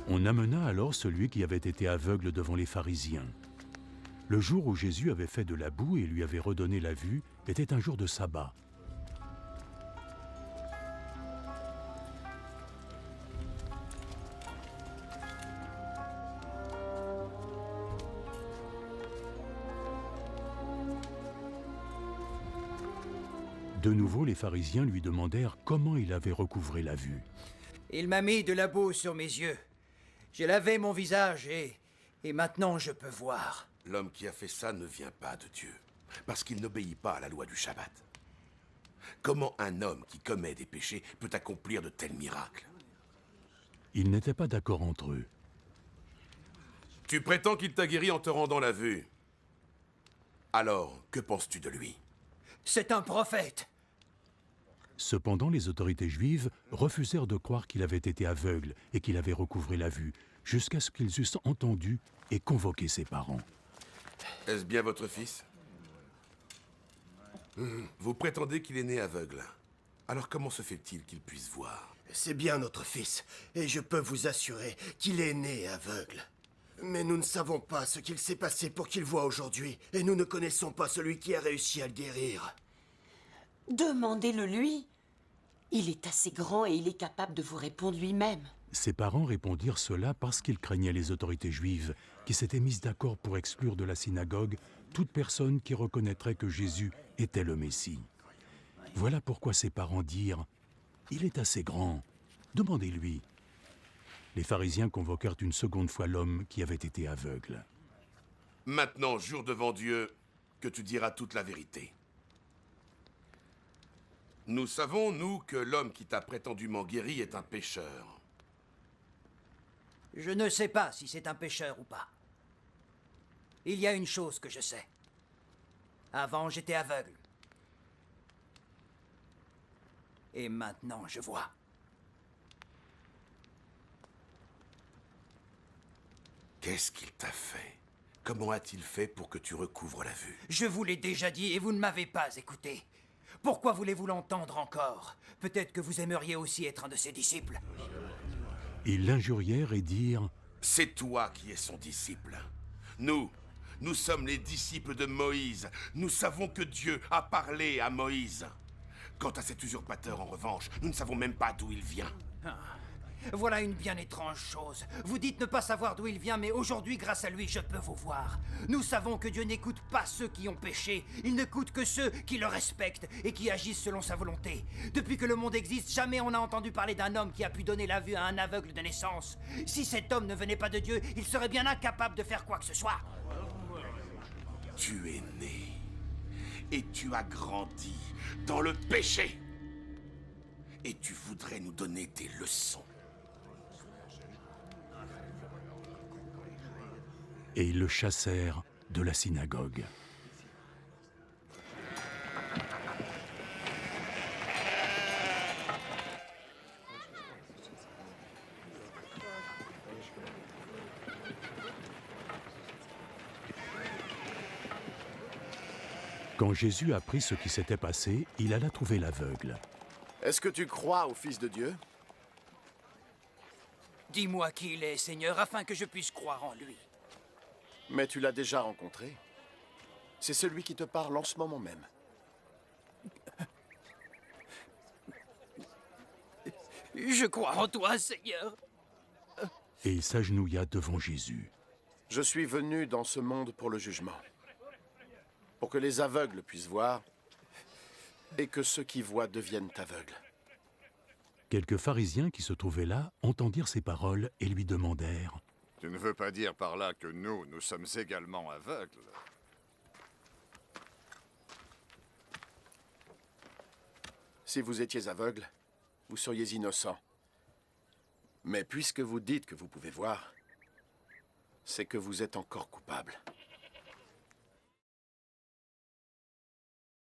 On amena alors celui qui avait été aveugle devant les pharisiens. Le jour où Jésus avait fait de la boue et lui avait redonné la vue était un jour de sabbat. De nouveau, les pharisiens lui demandèrent comment il avait recouvré la vue. Il m'a mis de la boue sur mes yeux. J'ai lavé mon visage et maintenant je peux voir. L'homme qui a fait ça ne vient pas de Dieu, parce qu'il n'obéit pas à la loi du Shabbat. Comment un homme qui commet des péchés peut accomplir de tels miracles? Ils n'étaient pas d'accord entre eux. Tu prétends qu'il t'a guéri en te rendant la vue. Alors, que penses-tu de lui? C'est un prophète. Cependant, les autorités juives refusèrent de croire qu'il avait été aveugle et qu'il avait recouvré la vue, jusqu'à ce qu'ils eussent entendu et convoqué ses parents. Est-ce bien votre fils? Vous prétendez qu'il est né aveugle. Alors comment se fait-il qu'il puisse voir? C'est bien notre fils, et je peux vous assurer qu'il est né aveugle. Mais nous ne savons pas ce qu'il s'est passé pour qu'il voie aujourd'hui, et nous ne connaissons pas celui qui a réussi à le guérir. Demandez-le lui. Il est assez grand et il est capable de vous répondre lui-même. Ses parents répondirent cela parce qu'ils craignaient les autorités juives, qui s'étaient mises d'accord pour exclure de la synagogue toute personne qui reconnaîtrait que Jésus était le Messie. Voilà pourquoi ses parents dirent « Il est assez grand, demandez-lui ». Les pharisiens convoquèrent une seconde fois l'homme qui avait été aveugle. Maintenant, jure devant Dieu que tu diras toute la vérité. Nous savons, nous, que l'homme qui t'a prétendument guéri est un pécheur. Je ne sais pas si c'est un pécheur ou pas. Il y a une chose que je sais. Avant, j'étais aveugle. Et maintenant, je vois. Qu'est-ce qu'il t'a fait? Comment a-t-il fait pour que tu recouvres la vue? Je vous l'ai déjà dit et vous ne m'avez pas écouté. Pourquoi voulez-vous l'entendre encore? Peut-être que vous aimeriez aussi être un de ses disciples. Ils l'injurièrent et dirent « C'est toi qui es son disciple. Nous sommes les disciples de Moïse. Nous savons que Dieu a parlé à Moïse. Quant à cet usurpateur, en revanche, nous ne savons même pas d'où il vient. Voilà une bien étrange chose. Vous dites ne pas savoir d'où il vient, mais aujourd'hui, grâce à lui, je peux vous voir. Nous savons que Dieu n'écoute pas ceux qui ont péché. Il n'écoute que ceux qui le respectent et qui agissent selon sa volonté. Depuis que le monde existe, jamais on n'a entendu parler d'un homme qui a pu donner la vue à un aveugle de naissance. Si cet homme ne venait pas de Dieu, il serait bien incapable de faire quoi que ce soit. Tu es né et tu as grandi dans le péché. Et tu voudrais nous donner des leçons. et ils le chassèrent de la synagogue. Quand Jésus apprit ce qui s'était passé, il alla trouver l'aveugle. Est-ce que tu crois au Fils de Dieu? Dis-moi qui il est, Seigneur, afin que je puisse croire en lui. Mais tu l'as déjà rencontré. C'est celui qui te parle en ce moment même. Je crois en toi, Seigneur. Et il s'agenouilla devant Jésus. Je suis venu dans ce monde pour le jugement. Pour que les aveugles puissent voir et que ceux qui voient deviennent aveugles. Quelques pharisiens qui se trouvaient là entendirent ces paroles et lui demandèrent « Tu ne veux pas dire par là que nous sommes également aveugles ?» Si vous étiez aveugle, vous seriez innocent. Mais puisque vous dites que vous pouvez voir, c'est que vous êtes encore coupable.